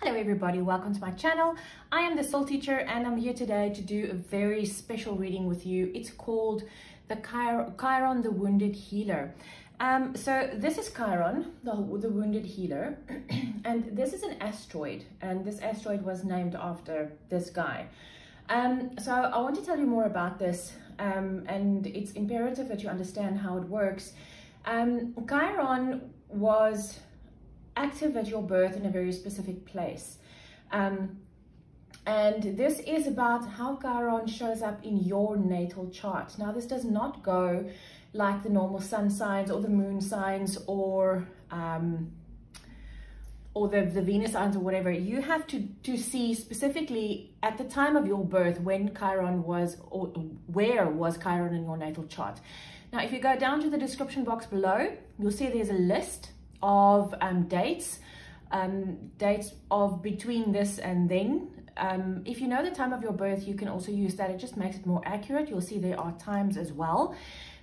Hello everybody, welcome to my channel. I am the soul teacher and I'm here today to do a very special reading with you. It's called the Chiron, the Wounded Healer. So this is Chiron, the Wounded Healer, and this is an asteroid, and this asteroid was named after this guy. So I want to tell you more about this, and it's imperative that you understand how it works. Chiron was active at your birth in a very specific place, and this is about how Chiron shows up in your natal chart. Now, this does not go like the normal sun signs or the moon signs or the Venus signs or whatever. You have to see specifically at the time of your birth when Chiron was, or where was Chiron in your natal chart. Now, if you go down to the description box below, you'll see there's a list of dates of between this and then. If you know the time of your birth, you can also use that. It just makes it more accurate. You'll see there are times as well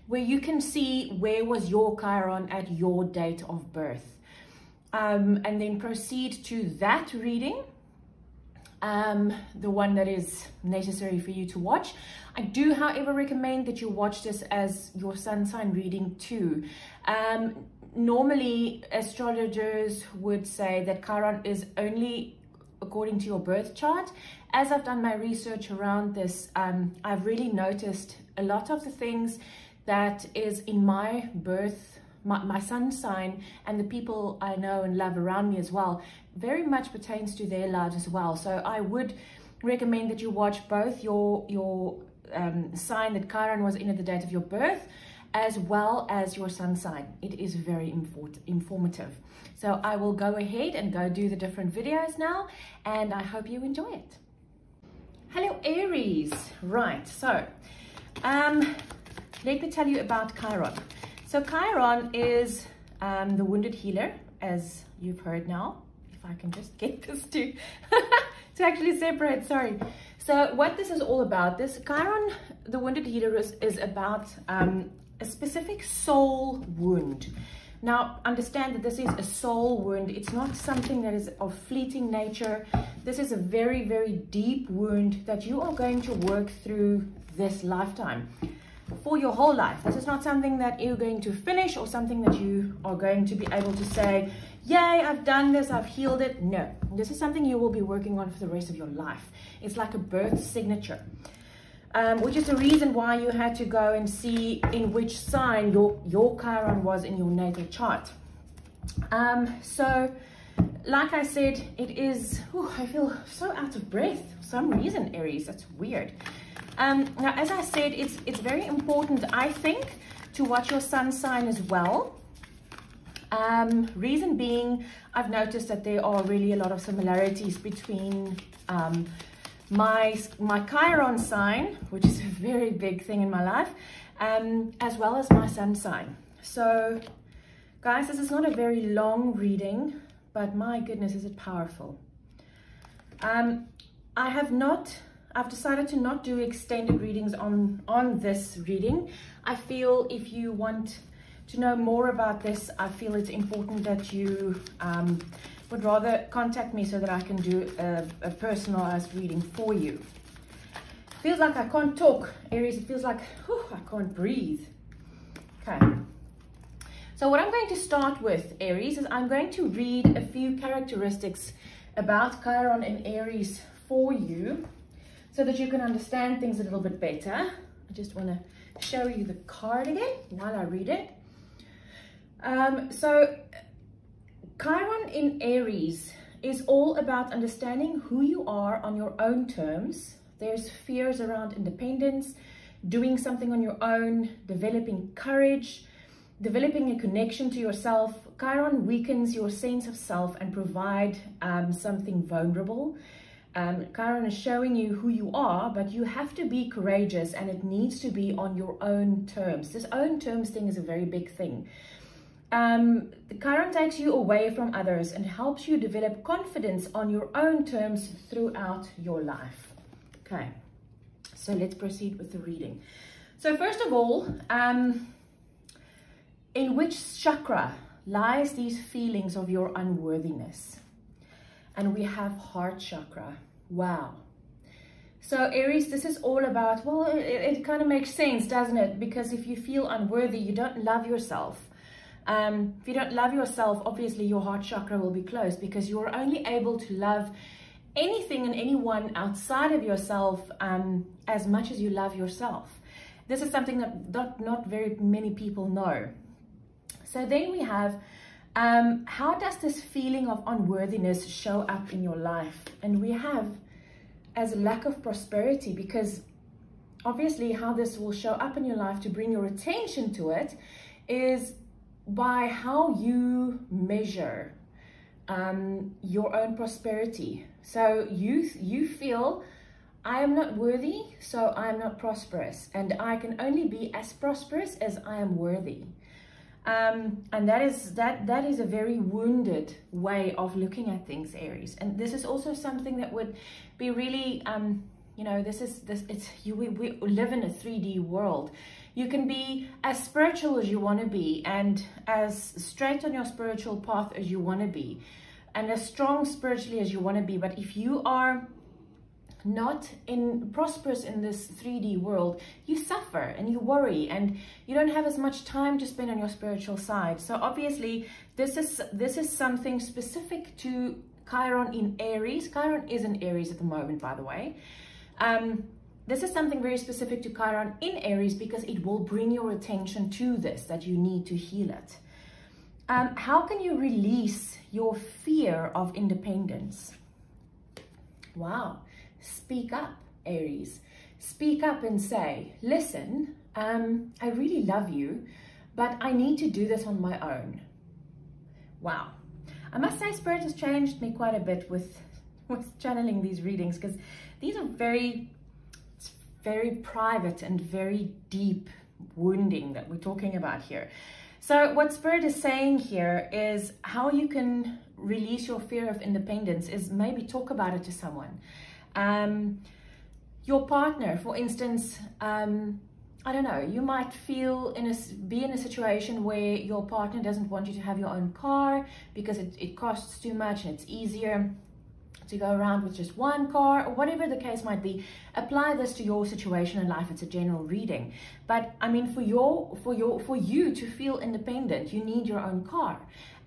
where you can see where was your Chiron at your date of birth, and then proceed to that reading, the one that is necessary for you to watch. I do, however, recommend that you watch this as your sun sign reading too. Normally, astrologers would say that Chiron is only according to your birth chart. As I've done my research around this, I've really noticed a lot of the things that is in my birth, my sun sign, and the people I know and love around me as well, very much pertains to their lives as well. So I would recommend that you watch both your sign that Chiron was in at the date of your birth, as well as your sun sign. It is very informative. So I will go ahead and go do the different videos now, and I hope you enjoy it. Hello Aries. Right, so let me tell you about Chiron. So Chiron is the wounded healer, as you've heard now. If I can just get this to actually separate, sorry. So what this is all about, this Chiron, the wounded healer, is about a specific soul wound. Now, understand that this is a soul wound. It's not something that is of fleeting nature. This is a very, very deep wound that you are going to work through this lifetime, for your whole life. This is not something that you're going to finish or something that you are going to be able to say, yay, I've done this, I've healed it. No, this is something you will be working on for the rest of your life. It's like a birth signature. Which is the reason why you had to go and see in which sign your Chiron was in your natal chart. So, like I said, it is, I feel so out of breath for some reason, Aries. That's weird. Now, as I said, it's very important, I think, to watch your sun sign as well. Reason being, I've noticed that there are really a lot of similarities between my Chiron sign, which is a very big thing in my life, as well as my sun sign. So guys, this is not a very long reading, but my goodness, is it powerful. I've decided to not do extended readings on this reading. I feel if you want to know more about this, I feel it's important that you would rather contact me so that I can do a personalized reading for you. Feels like I can't talk, Aries. It feels like I can't breathe. Okay. So what I'm going to start with, Aries, is I'm going to read a few characteristics about Chiron and Aries for you, so that you can understand things a little bit better. I just want to show you the card again while I read it. So Chiron in Aries is all about understanding who you are on your own terms. There's fears around independence, doing something on your own, developing courage, developing a connection to yourself. Chiron weakens your sense of self and provide something vulnerable. Chiron is showing you who you are, but you have to be courageous, and it needs to be on your own terms. This own terms thing is a very big thing. The Chiron takes you away from others and helps you develop confidence on your own terms throughout your life. Okay, so let's proceed with the reading. So first of all, in which chakra lies these feelings of your unworthiness? and we have heart chakra. Wow. So Aries, this is all about, well, it kind of makes sense, doesn't it? Because if you feel unworthy, you don't love yourself. If you don't love yourself, obviously your heart chakra will be closed, because you're only able to love anything and anyone outside of yourself as much as you love yourself. This is something that not very many people know. So then we have, how does this feeling of unworthiness show up in your life? And we have as a lack of prosperity, because obviously how this will show up in your life to bring your attention to it is by how you measure your own prosperity. So you feel, I am not worthy, so I am not prosperous, and I can only be as prosperous as I am worthy. And that is a very wounded way of looking at things, Aries. And this is also something that would be really, you know, we live in a 3D world. You can be as spiritual as you want to be, and as straight on your spiritual path as you want to be, and as strong spiritually as you want to be. But if you are not prosperous in this 3D world, you suffer and you worry, and you don't have as much time to spend on your spiritual side. So obviously this is something specific to Chiron in Aries. Chiron is in Aries at the moment, by the way. This is something very specific to Chiron in Aries, because it will bring your attention to this, that you need to heal it. How can you release your fear of independence? Wow. Speak up, Aries. Speak up and say, listen, I really love you, but I need to do this on my own. Wow. I must say Spirit has changed me quite a bit with channeling these readings, because these are very private and very deep wounding that we're talking about here. So what Spirit is saying here is how you can release your fear of independence is maybe talk about it to someone. Your partner, for instance, I don't know, you might be in a situation where your partner doesn't want you to have your own car because it costs too much and it's easier to go around with just one car, or whatever the case might be. Apply this to your situation in life. It's a general reading, but I mean, for you to feel independent, you need your own car.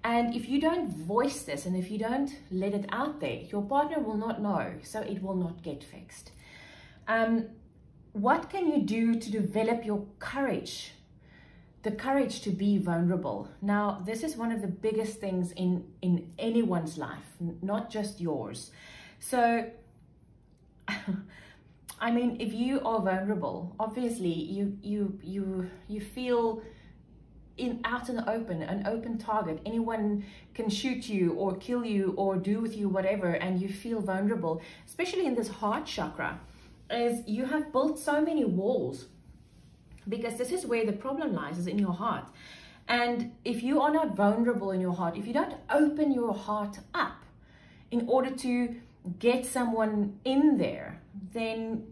And if you don't voice this, and if you don't let it out there, your partner will not know, so it will not get fixed. What can you do to develop your courage? The courage to be vulnerable. Now, this is one of the biggest things in anyone's life, not just yours. So, I mean, if you are vulnerable, obviously you feel out in the open, an open target. Anyone can shoot you or kill you or do with you whatever, and you feel vulnerable, especially in this heart chakra, is you have built so many walls, because this is where the problem lies, is in your heart. And if you are not vulnerable in your heart, if you don't open your heart up in order to get someone in there, then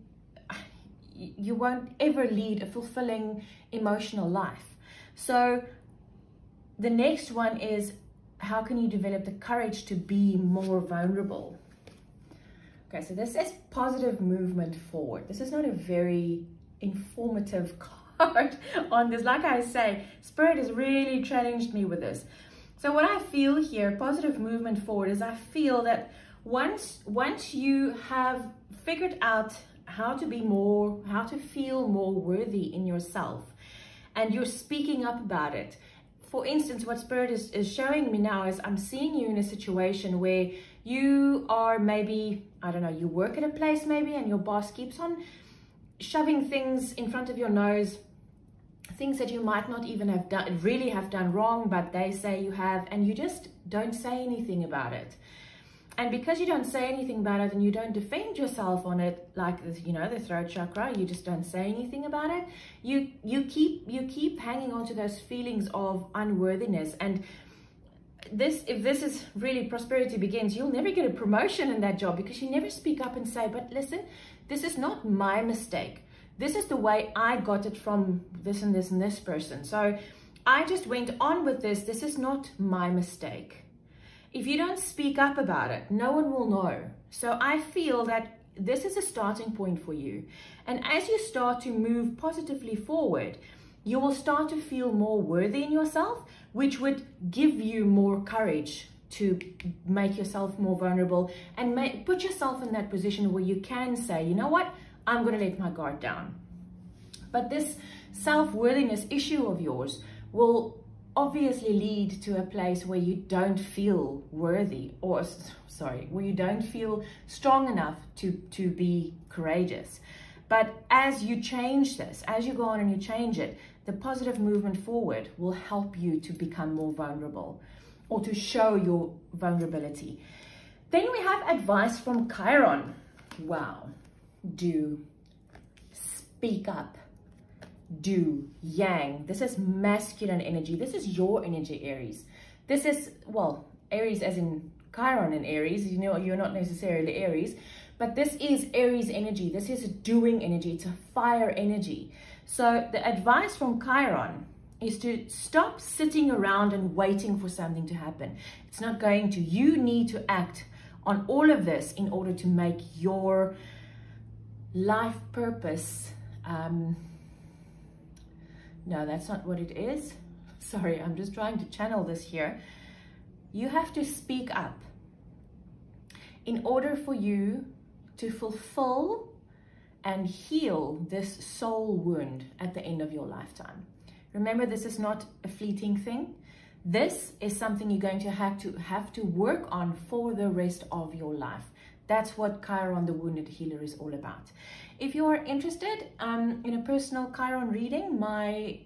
you won't ever lead a fulfilling emotional life. So the next one is, how can you develop the courage to be more vulnerable? Okay, so this is positive movement forward. This is not a very informative card on this. Like I say, Spirit has really challenged me with this. So what I feel here, positive movement forward, is I feel that once you have figured out how to feel more worthy in yourself, and you're speaking up about it. For instance, what Spirit is showing me now is I'm seeing you in a situation where you are maybe, I don't know, you work at a place maybe, and your boss keeps on shoving things in front of your nose, things that you might not even have done wrong, but they say you have, and you just don't say anything about it. And because you don't say anything about it, and you don't defend yourself on it, like, you know, the throat chakra, you just don't say anything about it, you keep hanging on to those feelings of unworthiness. And if this is really prosperity begins, you'll never get a promotion in that job, because you never speak up and say, but listen, this is not my mistake. This is the way I got it from this and this and this person. So I just went on with this. This is not my mistake. if you don't speak up about it, no one will know. So I feel that this is a starting point for you. And as you start to move positively forward, you will start to feel more worthy in yourself, which would give you more courage to make yourself more vulnerable and put yourself in that position where you can say, you know what, I'm going to let my guard down. But this self-worthiness issue of yours will obviously lead to a place where you don't feel worthy, or sorry, where you don't feel strong enough to be courageous. But as you change this, as you go on and you change it, the positive movement forward will help you to become more vulnerable or to show your vulnerability. Then we have advice from Chiron. Wow. Do speak up. Do yang. This is masculine energy. This is your energy, Aries. This is, well, Aries as in Chiron and Aries. You know, you're not necessarily Aries, but this is Aries energy. This is a doing energy. It's a fire energy. So the advice from Chiron is to stop sitting around and waiting for something to happen. It's not going to. You need to act on all of this in order to make your life purpose. No, that's not what it is. Sorry, I'm just trying to channel this here. You have to speak up in order for you to fulfill and heal this soul wound at the end of your lifetime. Remember, this is not a fleeting thing. This is something you're going to have to work on for the rest of your life. That's what Chiron, the Wounded Healer, is all about. If you are interested in a personal Chiron reading, my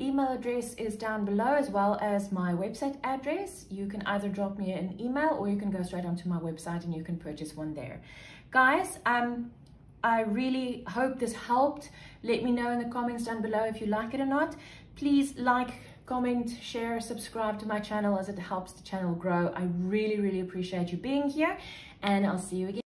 email address is down below, as well as my website address. You can either drop me an email or you can go straight onto my website and you can purchase one there. Guys, I really hope this helped. Let me know in the comments down below if you like it or not. Please like, comment, share, subscribe to my channel, as it helps the channel grow. I really, really appreciate you being here, and I'll see you again.